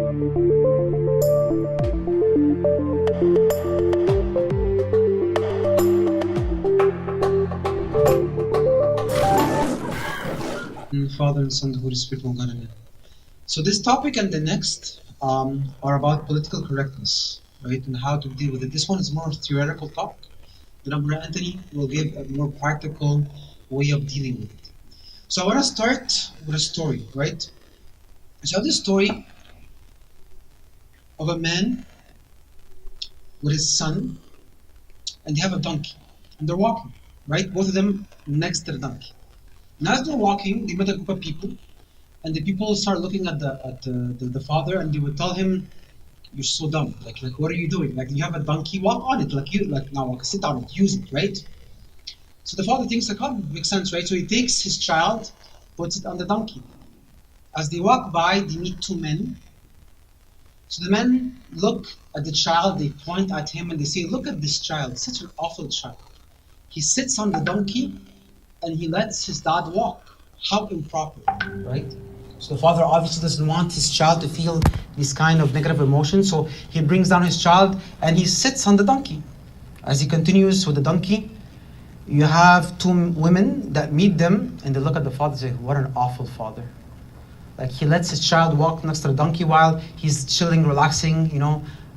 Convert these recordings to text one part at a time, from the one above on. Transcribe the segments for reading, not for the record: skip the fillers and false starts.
Father and Son, the Holy Spirit, one God, amen. So this topic and the next are about political correctness, right, and how to deal with it. This one is more theoretical talk. Then Brother Anthony will give a more practical way of dealing with it. So I want to start with a story, right? So I have this story of a man with his son, and they have a donkey, and they're walking, right? Both of them next to the donkey. And as they're walking, they met a group of people, and the people start looking at the father, and they would tell him, "You're so dumb. Like what are you doing? Like you have a donkey, walk on it. Now sit down and use it, right?" So the father thinks like, "Oh, makes sense, right?" So he takes his child, puts it on the donkey. As they walk by, they meet two men. So the men look at the child, they point at him, and they say, "Look at this child, such an awful child. He sits on the donkey, and he lets his dad walk. How improper," right? So the father obviously doesn't want his child to feel these kind of negative emotions, so he brings down his child and he sits on the donkey. As he continues with the donkey, you have two women that meet them, and they look at the father and say, "What an awful father. Like he lets his child walk next to the donkey while he's chilling, relaxing,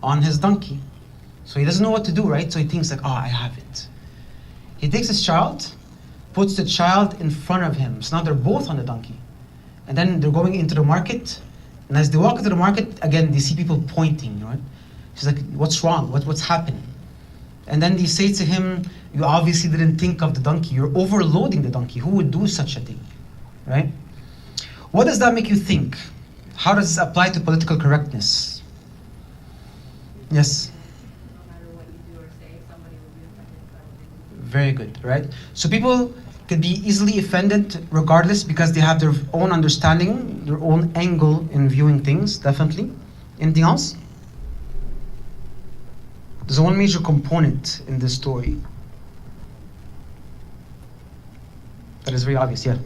on his donkey." So he doesn't know what to do, right? So he thinks like, "Oh, I have it." He takes his child, puts the child in front of him. So now they're both on the donkey. And then they're going into the market. And as they walk into the market, again, they see people pointing, right? She's like, "What's wrong? What's happening?" And then they say to him, "You obviously didn't think of the donkey. You're overloading the donkey. Who would do such a thing?" Right? What does that make you think? How does this apply to political correctness? Yes? No matter what you do or say, somebody will be offended by what you do. Very good, right? So people can be easily offended regardless because they have their own understanding, their own angle in viewing things, definitely. Anything else? There's one major component in this story that is very obvious, yeah.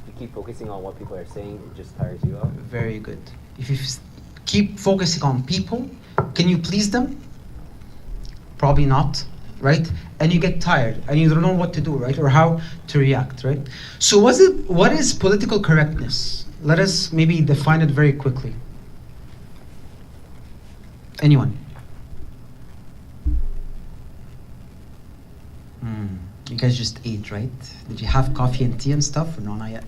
You keep focusing on what people are saying, it just tires you out. Very good. If you keep focusing on people, can you please them? Probably not, right? And you get tired and you don't know what to do, right? Or how to react, right? So what is political correctness? Let us maybe define it very quickly. Anyone? You guys just ate, right? Did you have coffee and tea and stuff, or no, not yet?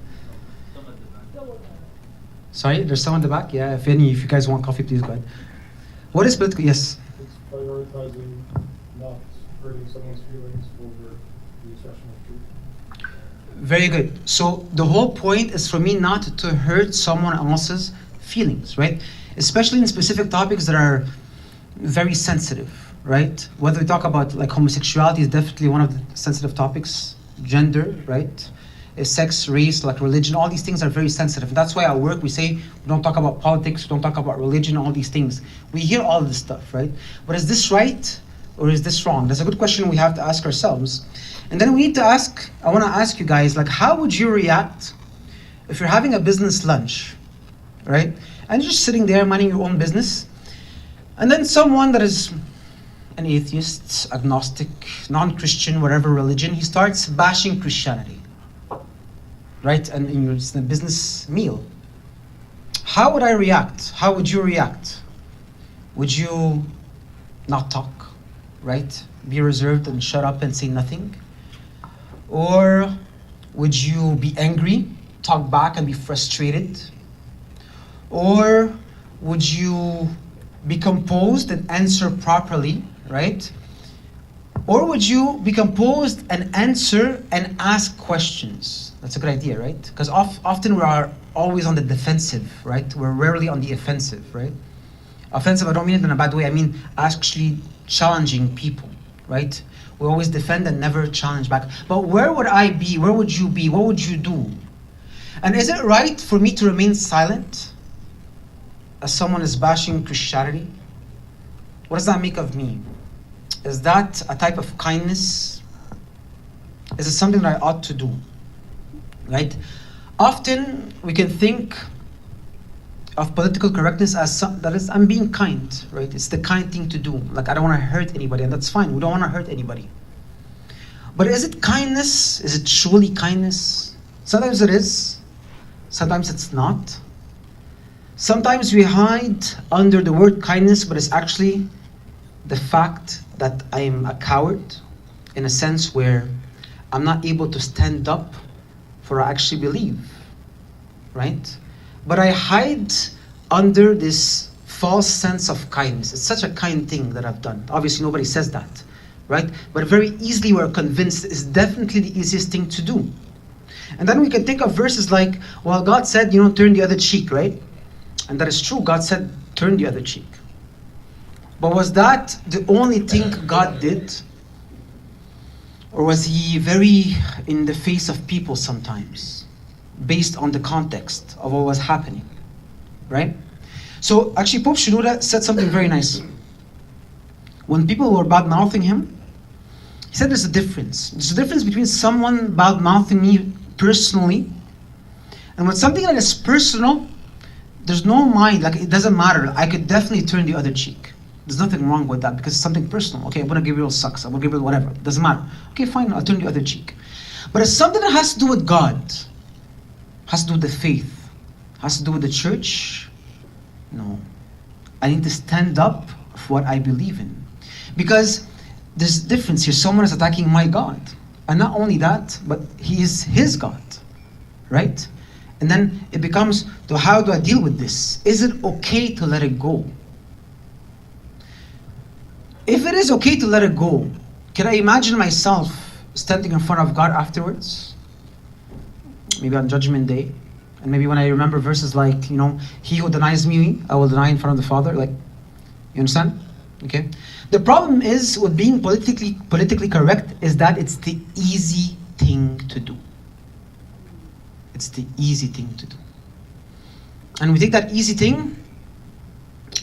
Sorry, there's someone in the back? Yeah, if you guys want coffee, please go ahead. What is political? Yes? It's prioritizing not hurting someone's feelings over the assertion of truth. Very good. So the whole point is for me not to hurt someone else's feelings, right? Especially in specific topics that are very sensitive, right? Whether we talk about like homosexuality is definitely one of the sensitive topics, gender, right? Sex, race, like religion, all these things are very sensitive. That's why at work we say we don't talk about politics, we don't talk about religion, all these things. We hear all this stuff, right? But is this right or is this wrong? That's a good question we have to ask ourselves. And then we need to ask, I want to ask you guys, like, how would you react if you're having a business lunch, right? And you're just sitting there minding your own business, and then someone that is an atheist, agnostic, non-Christian, whatever religion, he starts bashing Christianity, right? And it's a business meal. How would I react? How would you react? Would you not talk, right? Be reserved and shut up and say nothing? Or would you be angry, talk back and be frustrated? Or would you be composed and answer properly, right? Or would you be composed and answer and ask questions? That's a good idea, right? Because often we are always on the defensive, right? We're rarely on the offensive, right? Offensive, I don't mean it in a bad way. I mean actually challenging people, right? We always defend and never challenge back. But where would I be? Where would you be? What would you do? And is it right for me to remain silent as someone is bashing Christianity? What does that make of me? Is that a type of kindness? Is it something that I ought to do? Right? Often we can think of political correctness as that is, I'm being kind, right? It's the kind thing to do. Like, I don't want to hurt anybody, and that's fine. We don't want to hurt anybody. But is it kindness? Is it truly kindness? Sometimes it is. Sometimes it's not. Sometimes we hide under the word kindness, but it's actually the fact that I am a coward, in a sense where I'm not able to stand up for what I actually believe, right? But I hide under this false sense of kindness. It's such a kind thing that I've done. Obviously, nobody says that, right? But very easily we're convinced it's definitely the easiest thing to do. And then we can think of verses like, well, God said, turn the other cheek, right? And that is true. God said, turn the other cheek. But was that the only thing God did? Or was he very in the face of people sometimes, based on the context of what was happening, right? So actually Pope Shenouda said something very nice. When people were bad-mouthing him, he said there's a difference. There's a difference between someone bad-mouthing me personally, and when something that is personal, there's no mind, like it doesn't matter. I could definitely turn the other cheek. There's nothing wrong with that because it's something personal. Okay, I'm gonna give Gabriel sucks. I'm gonna give Gabriel whatever. It doesn't matter. Okay, fine, I'll turn the other cheek. But it's something that has to do with God, has to do with the faith, has to do with the church. No, I need to stand up for what I believe in, because there's a difference here. Someone is attacking my God, and not only that, but he is his God, right? And then it becomes, to how do I deal with this? Is it okay to let it go? If it is okay to let it go, can I imagine myself standing in front of God afterwards? Maybe on Judgment Day. And maybe when I remember verses like, he who denies me, I will deny in front of the Father. Like, you understand? Okay. The problem is with being politically correct is that it's the easy thing to do. It's the easy thing to do. And we take that easy thing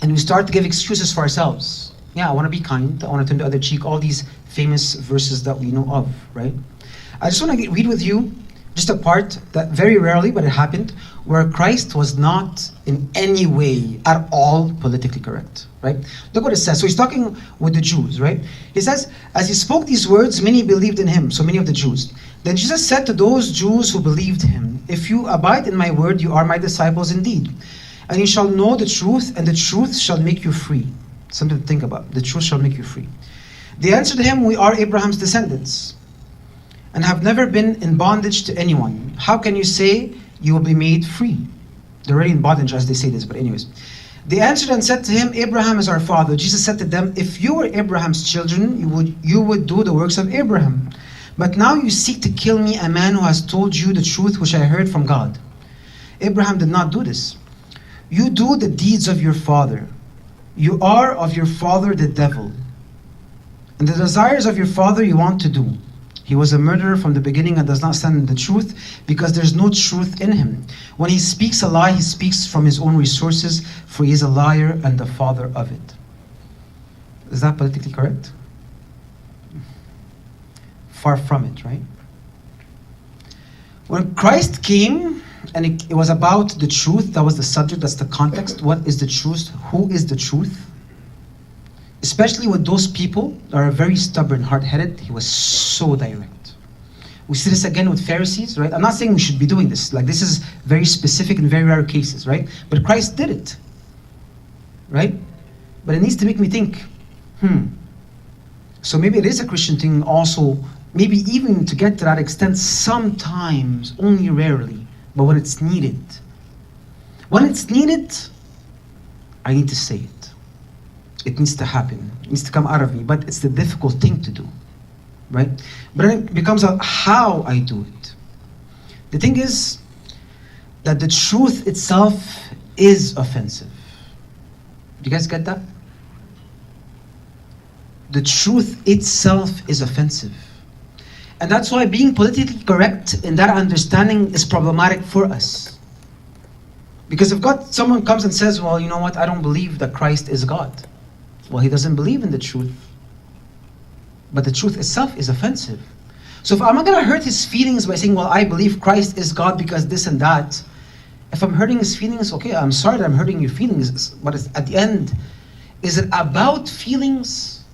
and we start to give excuses for ourselves. Yeah, I want to be kind. I want to turn the other cheek. All these famous verses that we know of, right? I just want to read with you just a part that very rarely, but it happened, where Christ was not in any way at all politically correct, right? Look what it says. So he's talking with the Jews, right? He says, as he spoke these words, many believed in him, so many of the Jews. Then Jesus said to those Jews who believed him, if you abide in my word, you are my disciples indeed. And you shall know the truth, and the truth shall make you free. Something to think about. The truth shall make you free. They answered him, we are Abraham's descendants, and have never been in bondage to anyone. How can you say you will be made free? They're already in bondage as they say this, but anyways. They answered and said to him, Abraham is our father. Jesus said to them, if you were Abraham's children, you would do the works of Abraham. But now you seek to kill me, a man who has told you the truth which I heard from God. Abraham did not do this. You do the deeds of your father. You are of your father the devil, and the desires of your father you want to do. He was a murderer from the beginning and does not stand in the truth, because there is no truth in him. When he speaks a lie, he speaks from his own resources, for he is a liar and the father of it. Is that politically correct? Far from it, right? When Christ came, and it was about the truth, that was the subject, that's the context. What is the truth? Who is the truth? Especially with those people that are very stubborn, hard-headed, he was so direct. We see this again with Pharisees, right? I'm not saying we should be doing this. Like, this is very specific in very rare cases, right? But Christ did it, right? But it needs to make me think, so maybe it is a Christian thing also, maybe even to get to that extent sometimes, only rarely, but when it's needed. When it's needed, I need to say it. It needs to happen. It needs to come out of me. But it's the difficult thing to do, right? But then it becomes a how I do it. The thing is that the truth itself is offensive. Do you guys get that? The truth itself is offensive. And that's why being politically correct in that understanding is problematic for us. Because if someone comes and says, well, you know what, I don't believe that Christ is God. Well, he doesn't believe in the truth. But the truth itself is offensive. So if I'm not going to hurt his feelings by saying, well, I believe Christ is God because this and that, If I'm hurting his feelings, okay, I'm sorry that I'm hurting your feelings, but at the end, is it about feelings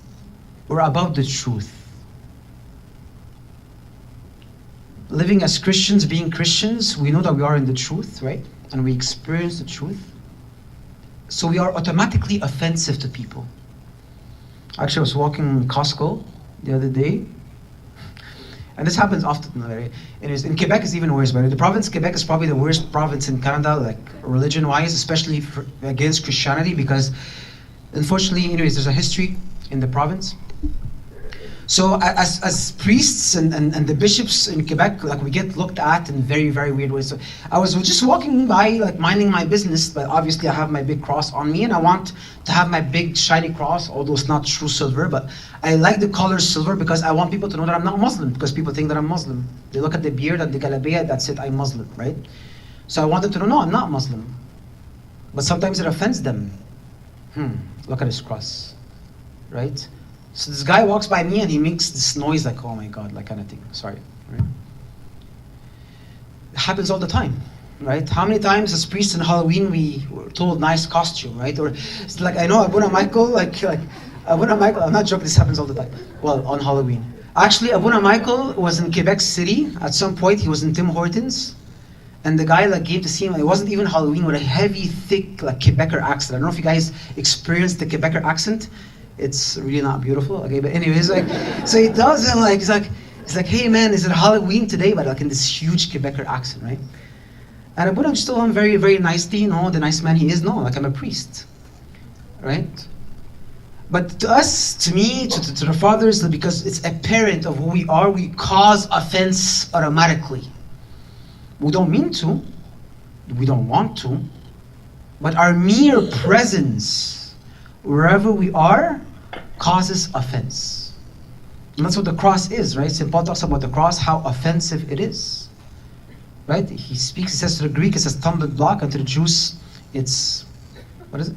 or about the truth? Living as Christians, being Christians, we know that we are in the truth, right? And we experience the truth. So we are automatically offensive to people. Actually, I was walking in Costco the other day, and this happens often. In Quebec, it's even worse. But the province Quebec is probably the worst province in Canada, like religion-wise, especially against Christianity, because unfortunately, anyways, there's a history in the province. So as priests and the bishops in Quebec, like we get looked at in very, very weird ways. So I was just walking by, like minding my business, but obviously I have my big cross on me, and I want to have my big shiny cross, although it's not true silver, but I like the color silver because I want people to know that I'm not Muslim, because people think that I'm Muslim. They look at the beard and the galabeya, that's it, I'm Muslim, right? So I want them to know, no, I'm not Muslim. But sometimes it offends them. Look at his cross, right? So this guy walks by me and he makes this noise like, oh my God, like kind of thing. Sorry. Right? It happens all the time, right? How many times as priests in Halloween we were told nice costume, right? Or it's like, I know Abuna Michael, like Abuna Michael, I'm not joking, this happens all the time. Well, on Halloween. Actually, Abuna Michael was in Quebec City. At some point, he was in Tim Hortons. And the guy like gave the scene, it wasn't even Halloween, with a heavy, thick, like Quebecer accent. I don't know if you guys experienced the Quebecer accent. It's really not beautiful, okay, but anyways, like, so he tells him, like, he's like, hey man, is it Halloween today? But like in this huge Quebecer accent, right? And Abuna just told him very, very nicely, the nice man he is, no, like I'm a priest, right? But to us, to me, to the fathers, because it's apparent of who we are, we cause offense automatically. We don't mean to, we don't want to, but our mere presence, wherever we are, causes offense. And that's what the cross is, right? St. Paul talks about the cross, how offensive it is. Right? He speaks, he says to the Greek, it says stumbling block, and to the Jews, it's, what is it?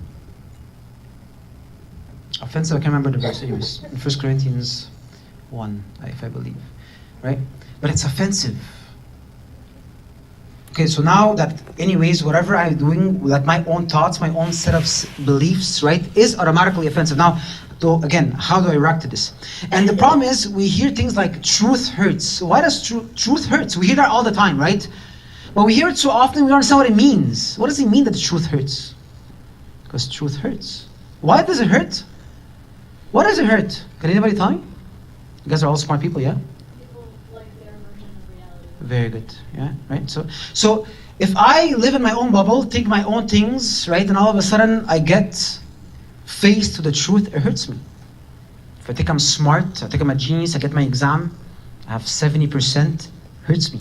Offensive, I can't remember the verse, anyways. In 1 Corinthians 1, if I believe. Right? But it's offensive. Okay, so now that, anyways, whatever I'm doing, like my own thoughts, my own set of beliefs, right, is automatically offensive. Now, though, again, how do I react to this? And the problem is, we hear things like truth hurts. Why does truth hurts? We hear that all the time, right? But we hear it so often, we don't understand what it means. What does it mean that the truth hurts? Because truth hurts. Why does it hurt? What does it hurt? Can anybody tell me? You guys are all smart people, yeah? Very good, yeah, right? So if I live in my own bubble, think my own things, right, and all of a sudden I get faced to the truth, it hurts me. If I think I'm smart, I think I'm a genius, I get my exam, I have 70%, hurts me.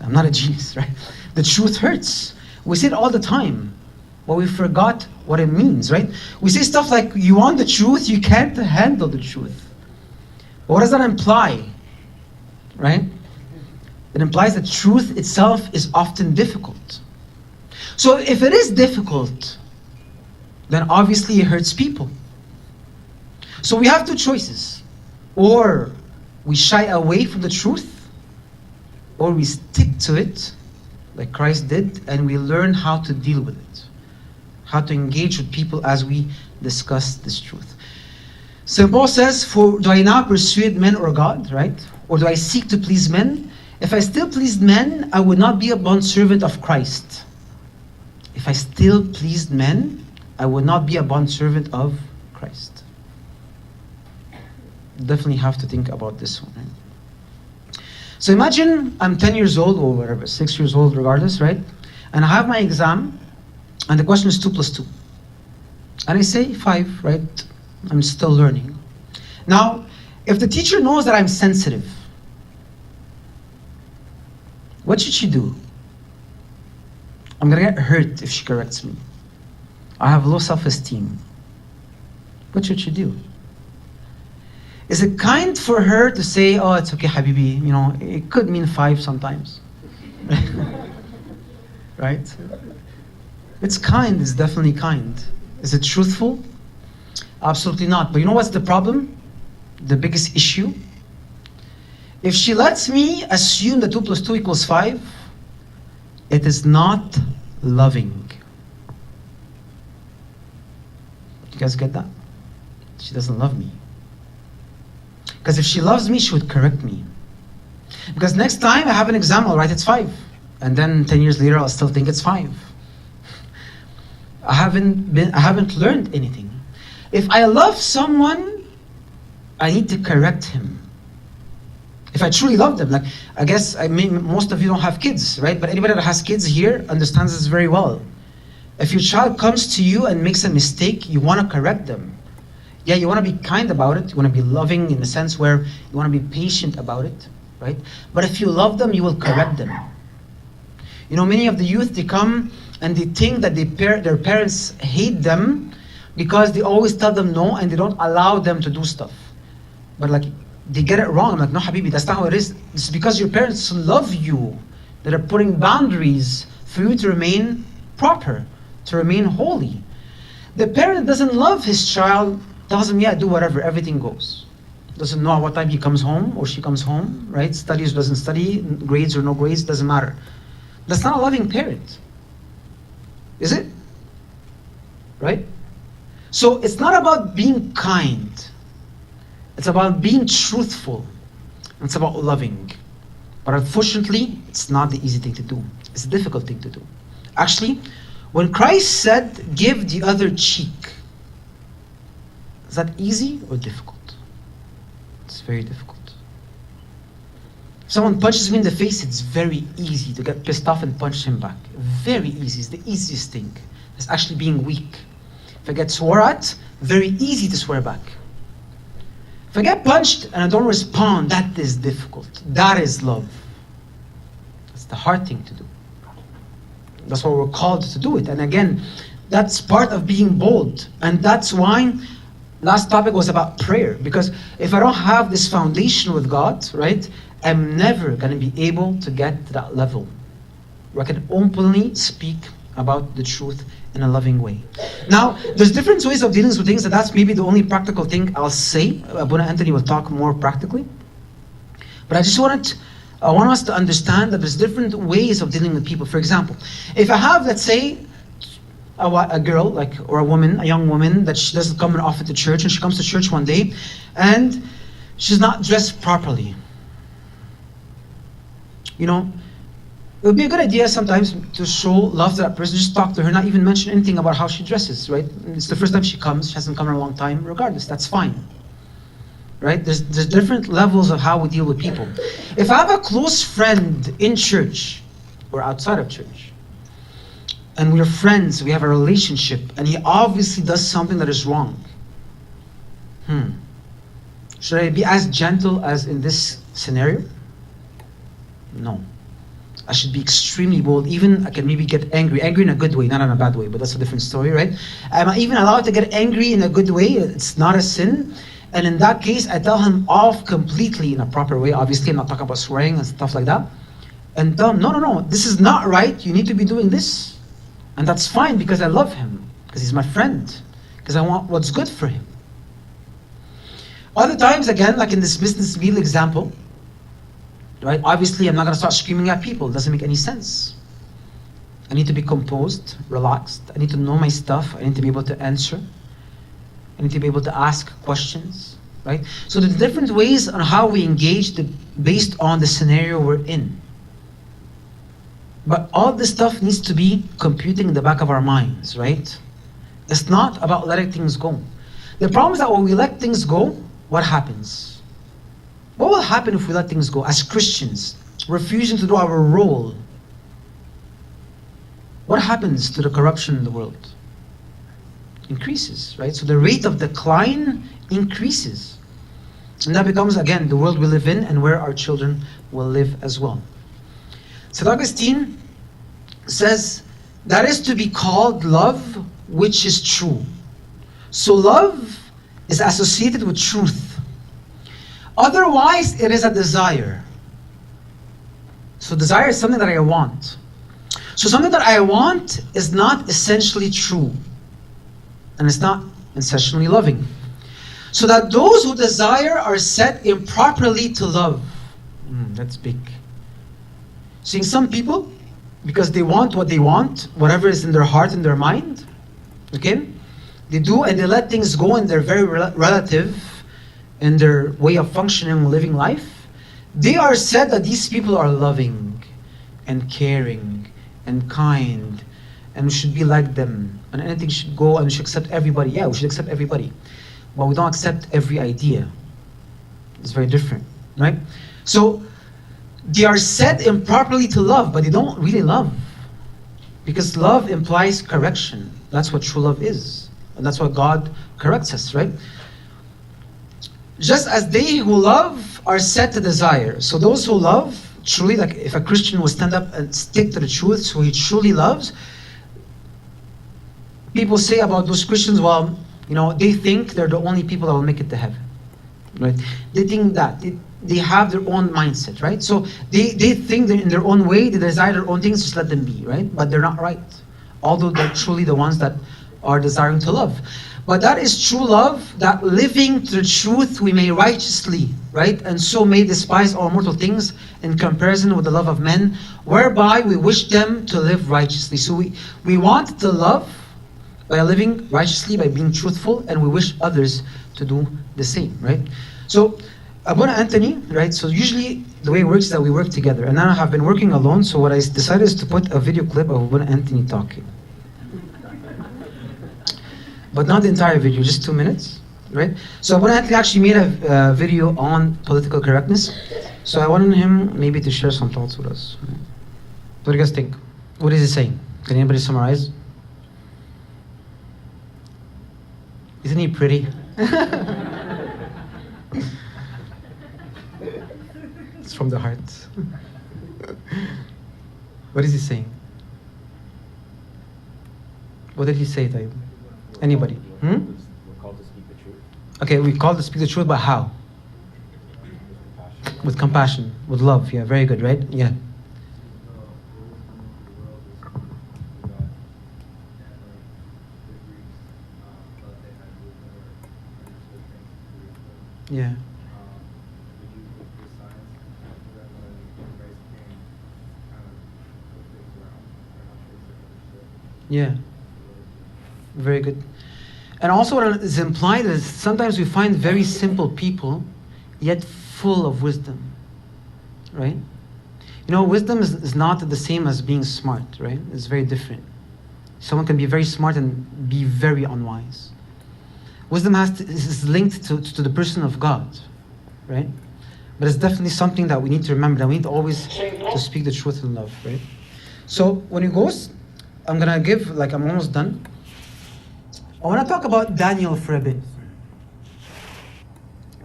I'm not a genius, right? The truth hurts. We say it all the time, but we forgot what it means, right? We say stuff like, you want the truth, you can't handle the truth. But what does that imply, right? It implies that truth itself is often difficult. So if it is difficult, then obviously it hurts people. So we have two choices. Or we shy away from the truth, or we stick to it, like Christ did, and we learn how to deal with it. How to engage with people as we discuss this truth. St. Paul says, for do I now persuade men or God, right? Or do I seek to please men? If I still pleased men, I would not be a bondservant of Christ. If I still pleased men, I would not be a bondservant of Christ. Definitely have to think about this one. Right? So imagine I'm 10 years old, or whatever, 6 years old, regardless, right? And I have my exam, and the question is 2 plus 2. And I say 5, right? I'm still learning. Now, if the teacher knows that I'm sensitive, what should she do? I'm gonna get hurt if she corrects me. I have low self-esteem. What should she do? Is it kind for her to say, oh, it's okay, Habibi, it could mean 5 sometimes. Right? It's kind, it's definitely kind. Is it truthful? Absolutely not. But you know what's the problem? The biggest issue? If she lets me assume that 2 plus 2 equals 5, it is not loving. You guys get that? She doesn't love me. Because if she loves me, she would correct me. Because next time I have an exam, I'll write it's 5. And then 10 years later, I'll still think it's 5. I haven't learned anything. If I love someone, I need to correct him. If I truly love them, like, I guess, most of you don't have kids, right? But anybody that has kids here understands this very well. If your child comes to you and makes a mistake, you want to correct them. Yeah, you want to be kind about it. You want to be loving in the sense where you want to be patient about it, right? But if you love them, you will correct them. You know, many of the youth, they come and they think that their parents hate them because they always tell them no and they don't allow them to do stuff. But like, they get it wrong. I'm like, no, Habibi, that's not how it is. It's because your parents love you that are putting boundaries for you to remain proper, to remain holy. The parent doesn't love his child, tells him, yeah, do whatever, everything goes. Doesn't know at what time he comes home or she comes home, right? Studies, doesn't study, grades or no grades, doesn't matter. That's not a loving parent. Is it? Right? So it's not about being kind. It's about being truthful. It's about loving. But unfortunately, it's not the easy thing to do. It's a difficult thing to do. Actually, when Christ said, give the other cheek, is that easy or difficult? It's very difficult. If someone punches me in the face, it's very easy to get pissed off and punch him back. Very easy. It's the easiest thing. It's actually being weak. If I get swore at, very easy to swear back. If I get punched and I don't respond, that is difficult. That is love. That's the hard thing to do. That's why we're called to do it. And again, that's part of being bold. And that's why last topic was about prayer. Because if I don't have this foundation with God, right, I'm never going to be able to get to that level where I can openly speak about the truth in a loving way. Now, there's different ways of dealing with things, and that's maybe the only practical thing I'll say. Abuna Anthony will talk more practically. But I just want us to understand that there's different ways of dealing with people. For example, if I have, let's say, a girl, like, or a woman, a young woman, that she doesn't come often to church, and she comes to church one day, and she's not dressed properly. You know, it would be a good idea sometimes to show love to that person, just talk to her, not even mention anything about how she dresses, right? It's the first time she comes, she hasn't come in a long time, regardless, that's fine. Right? There's different levels of how we deal with people. If I have a close friend in church, or outside of church, and we're friends, we have a relationship, and he obviously does something that is wrong, should I be as gentle as in this scenario? No. I should be extremely bold. Even I can maybe get angry in a good way, not in a bad way, but that's a different story, right? Am I even allowed to get angry in a good way? It's not a sin. And in that case, I tell him off completely in a proper way. Obviously, I'm not talking about swearing and stuff like that. And tell him, no, this is not right. You need to be doing this. And that's fine because I love him, because he's my friend, because I want what's good for him. Other times, again, like in this business meal example, right? Obviously, I'm not going to start screaming at people. It doesn't make any sense. I need to be composed, relaxed. I need to know my stuff. I need to be able to answer. I need to be able to ask questions, right? So there's different ways on how we engage based on the scenario we're in. But all this stuff needs to be computing in the back of our minds, right? It's not about letting things go. The problem is that when we let things go, what happens? What will happen if we let things go as Christians, refusing to do our role? What happens to the corruption in the world? Increases, right? So the rate of decline increases. And that becomes, again, the world we live in and where our children will live as well. St. Augustine says, that is to be called love which is true. So love is associated with truth. Otherwise, it is a desire. So desire is something that I want. So something that I want is not essentially true. And it's not essentially loving. So that those who desire are set improperly to love. That's big. Seeing some people, because they want what they want, whatever is in their heart and their mind. Okay? They do, and they let things go, and they're very relative in their way of functioning, living life. They are said that these people are loving and caring and kind, and we should be like them, and anything should go, and we should accept everybody. Yeah, we should accept everybody, but we don't accept every idea. It's very different, right? So they are said improperly to love, but they don't really love, because love implies correction. That's what true love is, and that's what God corrects us, right? Just as they who love are said to desire. So those who love, truly, like if a Christian will stand up and stick to the truth, so he truly loves, people say about those Christians, well, they think they're the only people that will make it to heaven, right? They think that. They have their own mindset, right? So they think that in their own way, they desire their own things, just let them be, right? But they're not right. Although they're truly the ones that are desiring to love. But that is true love, that living to the truth we may righteously, right? And so may despise all mortal things in comparison with the love of men, whereby we wish them to live righteously. So we want to love by living righteously, by being truthful, and we wish others to do the same, right? So Abuna Anthony, right? So usually the way it works is that we work together, and now I have been working alone. So what I decided is to put a video clip of Abuna Anthony talking. But not the entire video, just 2 minutes, right? So Abuna Anthony actually made a video on political correctness. So I wanted him maybe to share some thoughts with us. What do you guys think? What is he saying? Can anybody summarize? Isn't he pretty? It's from the heart. What is he saying? What did he say, Tayyib? Anybody? We're called to speak the truth. Okay, we're called to speak the truth, but how? With compassion, with love. Yeah, very good, right? Yeah. Yeah. Yeah. Very good. And also what is implied is sometimes we find very simple people, yet full of wisdom. Right? Wisdom is not the same as being smart, right? It's very different. Someone can be very smart and be very unwise. Wisdom is linked to the person of God, right? But it's definitely something that we need to remember, that we need to always to speak the truth in love, right? So when it goes, I'm gonna give, I'm almost done. I want to talk about Daniel for a bit.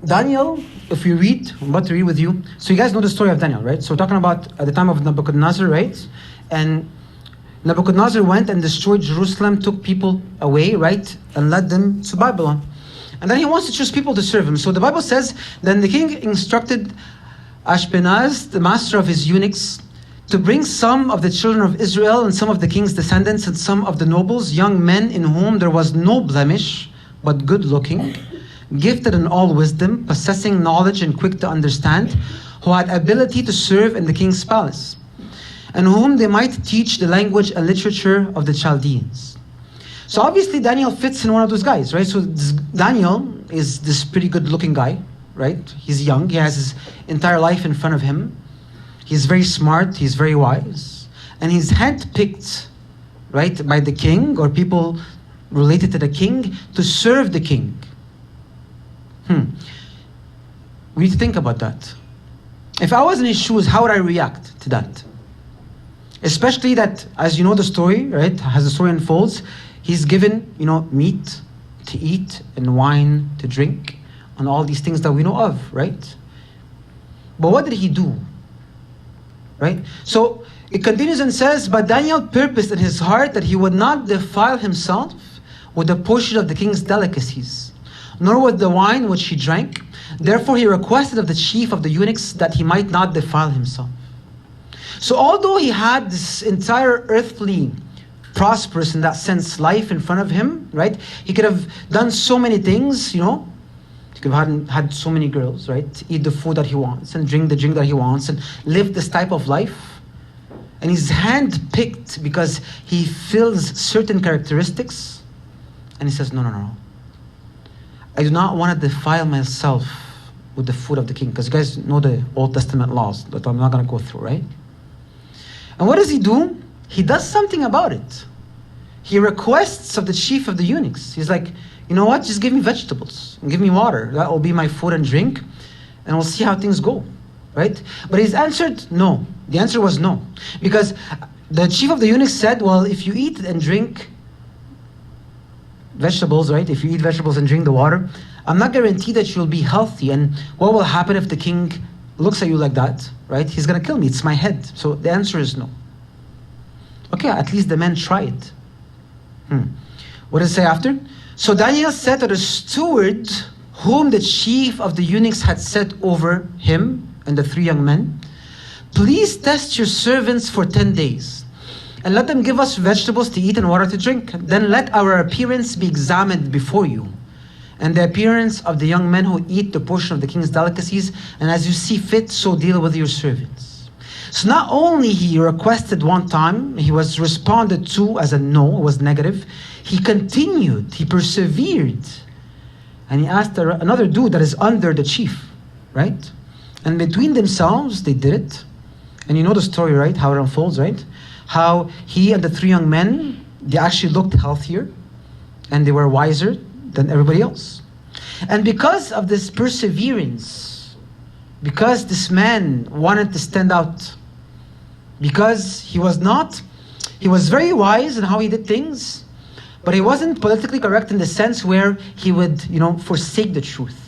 Daniel, if you read, I'm about to read with you. So you guys know the story of Daniel, right? So we're talking about at the time of Nebuchadnezzar, right? And Nebuchadnezzar went and destroyed Jerusalem, took people away, right? And led them to Babylon. And then he wants to choose people to serve him. So the Bible says, then the king instructed Ashpenaz, the master of his eunuchs, to bring some of the children of Israel and some of the king's descendants and some of the nobles, young men in whom there was no blemish, but good looking, gifted in all wisdom, possessing knowledge and quick to understand, who had ability to serve in the king's palace, and whom they might teach the language and literature of the Chaldeans. So obviously Daniel fits in one of those guys, right? So Daniel is this pretty good looking guy, right? He's young, he has his entire life in front of him. He's very smart, he's very wise, and he's handpicked, right, by the king or people related to the king to serve the king. We need to think about that. If I was in his shoes, how would I react to that? Especially that, as you know the story, right, as the story unfolds, he's given, meat to eat and wine to drink and all these things that we know of, right? But what did he do? Right? So it continues and says, but Daniel purposed in his heart that he would not defile himself with a portion of the king's delicacies, nor with the wine which he drank. Therefore he requested of the chief of the eunuchs that he might not defile himself. So although he had this entire earthly, prosperous in that sense, life in front of him, right? He could have done so many things, He could have had so many girls, right? Eat the food that he wants and drink the drink that he wants and live this type of life. and he's hand-picked because he fills certain characteristics, and he says, no, no, no. I do not want to defile myself with the food of the king, because you guys know the Old Testament laws that I'm not going to go through, right? And what does he do? He does something about it. He requests of the chief of the eunuchs. He's like, you know what? Just give me vegetables and give me water. That will be my food and drink, and we'll see how things go, right? But he's answered no. The answer was no. Because the chief of the eunuchs said, well, if you eat and drink vegetables, right? If you eat vegetables and drink the water, I'm not guaranteed that you'll be healthy. And what will happen if the king looks at you like that, right? He's going to kill me. It's my head. So the answer is no. Okay, at least the man tried. What does it say after? So Daniel said to the steward, whom the chief of the eunuchs had set over him and the 3 young men, please test your servants for 10 days, and let them give us vegetables to eat and water to drink. Then let our appearance be examined before you, and the appearance of the young men who eat the portion of the king's delicacies, and as you see fit, so deal with your servants. So not only he requested one time, he was responded to as a no, it was negative. He continued, he persevered, and he asked another dude that is under the chief, right? And between themselves, they did it. And you know the story, right? How it unfolds, right? How he and the 3 young men, they actually looked healthier, and they were wiser than everybody else. And because of this perseverance, because this man wanted to stand out, because he was very wise in how he did things, but he wasn't politically correct in the sense where he would, forsake the truth.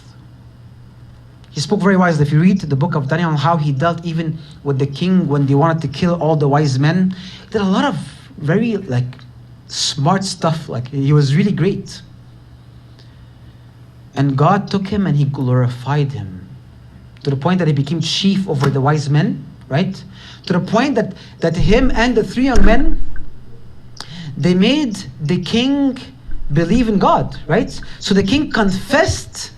He spoke very wisely. If you read the book of Daniel on how he dealt even with the king when they wanted to kill all the wise men, he did a lot of very smart stuff. He was really great. And God took him and he glorified him to the point that he became chief over the wise men, right? To the point that him and the 3 young men, they made the king believe in God, right? So the king confessed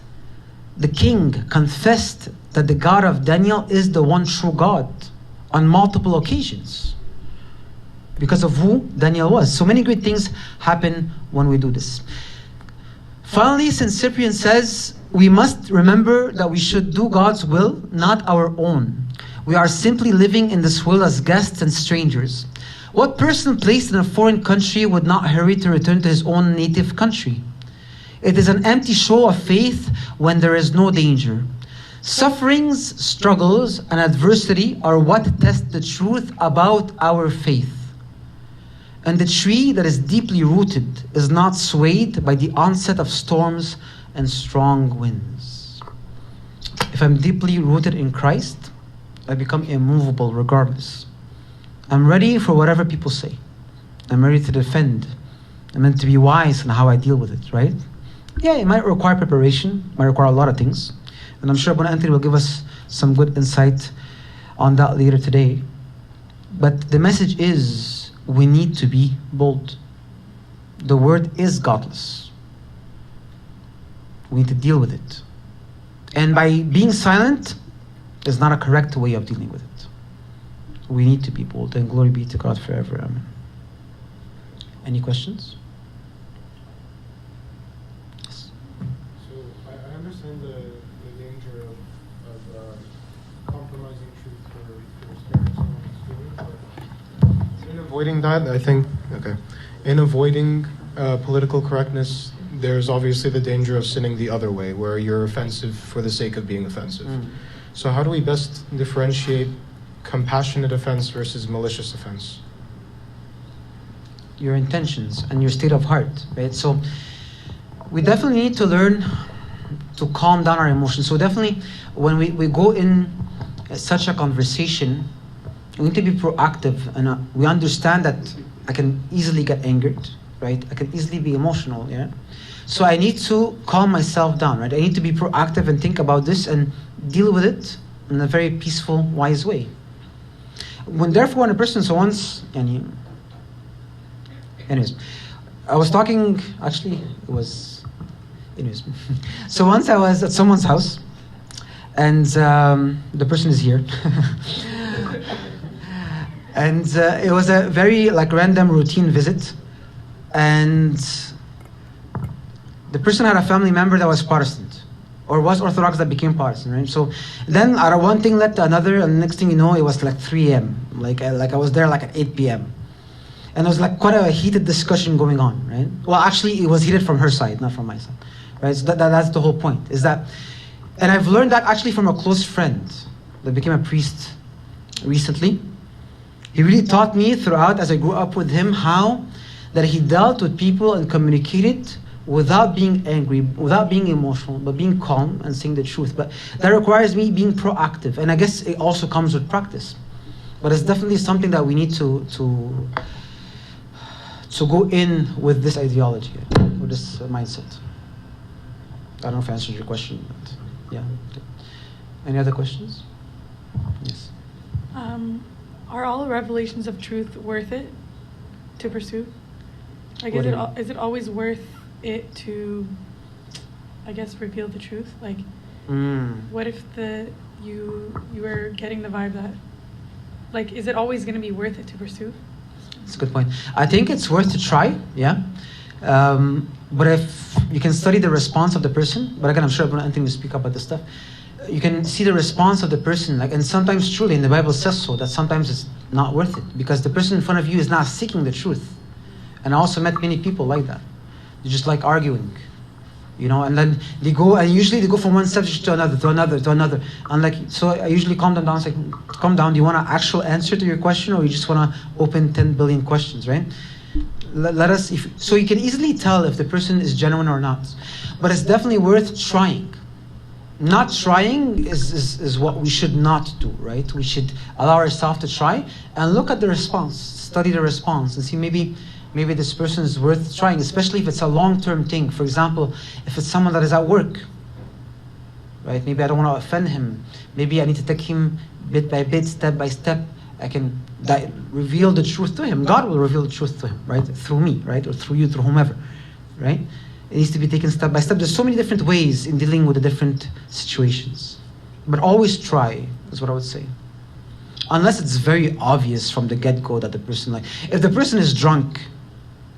that the God of Daniel is the one true God on multiple occasions because of who Daniel was. So many great things happen when we do this. Finally, St. Cyprian says, we must remember that we should do God's will, not our own. We are simply living in this world as guests and strangers. What person placed in a foreign country would not hurry to return to his own native country? It is an empty show of faith when there is no danger. Sufferings, struggles, and adversity are what test the truth about our faith. And the tree that is deeply rooted is not swayed by the onset of storms and strong winds. If I'm deeply rooted in Christ, I become immovable regardless. I'm ready for whatever people say. I'm ready to defend. I'm meant to be wise in how I deal with it, right? Yeah, it might require preparation, might require a lot of things. And I'm sure Abuna Anthony will give us some good insight on that later today. But the message is, we need to be bold. The word is godless. We need to deal with it. And by being silent is not a correct way of dealing with it. We need to be bold, and glory be to God forever. Amen. Any questions? Yes. So I understand the danger of compromising truth for sparing someone's feelings, but in avoiding that, I think, in avoiding political correctness, there's obviously the danger of sinning the other way, where you're offensive for the sake of being offensive. So how do we best differentiate compassionate offense versus malicious offense? Your intentions and your state of heart, right? So we definitely need to learn to calm down our emotions. So definitely when we go in such a conversation, we need to be proactive, and we understand that I can easily get angered, right? I can easily be emotional, yeah? So I need to calm myself down, right? I need to be proactive and think about this and deal with it in a very peaceful, wise way. When a person, so once, anyways, I was talking, actually, it was, anyways. So once I was at someone's house, and the person is here. And it was a very like random routine visit. And the person had a family member that was Protestant, or was Orthodox that became Protestant, right? So then out of one thing led to another, and the next thing you know, it was like 3 a.m. Like I was there like at 8 p.m. And there was like quite a heated discussion going on, right? Well, actually, it was heated from her side, not from my side, right? So that's the whole point, is that, and I've learned that actually from a close friend that became a priest recently. He really taught me throughout, as I grew up with him, how that he dealt with people and communicated without being angry, without being emotional, but being calm and saying the truth. But that requires me being proactive, and I guess it also comes with practice. But it's definitely something that we need to go in with this ideology, with this mindset. I don't know if I answered your question, but yeah. Any other questions? Yes. Are all revelations of truth worth it to pursue? Like, What do you is it always worth it to, I guess, reveal the truth? Like, what if you were getting the vibe that, like, is it always going to be worth it to pursue? That's a good point. I think it's worth to try, yeah. But if you can study the response of the person, but again, I'm sure I'm not anything to speak about this stuff. You can see the response of the person, like, and sometimes truly, and the Bible says so, that sometimes it's not worth it because the person in front of you is not seeking the truth. And I also met many people like that. They just like arguing, you know, and then they go, and usually they go from one subject to another, to another, to another. And like, so I usually calm them down, say, calm down, do you want an actual answer to your question, or you just want to open 10 billion questions, right? Let us, so you can easily tell if the person is genuine or not. But it's definitely worth trying. Not trying is what we should not do, right? We should allow ourselves to try and look at the response, study the response, and see maybe this person is worth trying, especially if it's a long-term thing. For example, if it's someone that is at work, right? Maybe I don't want to offend him. Maybe I need to take him bit by bit, step by step. I can reveal the truth to him. God will reveal the truth to him, right? Through me, right? Or through you, through whomever, right? It needs to be taken step by step. There's so many different ways in dealing with the different situations. But always try, is what I would say. Unless it's very obvious from the get-go that the person, like, if the person is drunk,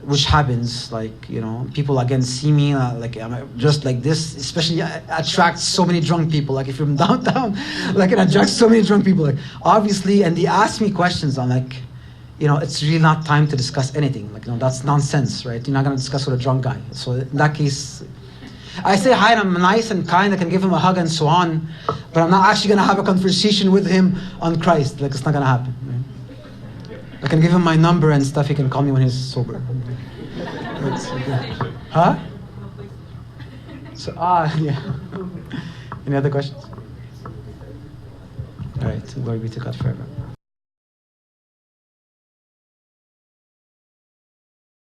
which happens, like, you know, people again see me, like, I'm just like this, especially attracts so many drunk people. Like, if you're in downtown, like, it attracts so many drunk people, like, obviously, and they ask me questions, I'm like, you know, it's really not time to discuss anything. Like, you know, that's nonsense, right? You're not going to discuss with a drunk guy. So in that case, I say hi and I'm nice and kind, I can give him a hug and so on, but I'm not actually going to have a conversation with him on Christ. Like, it's not going to happen, right? I can give him my number and stuff, he can call me when he's sober. Huh? So, yeah. Any other questions? All right, glory be to God forever.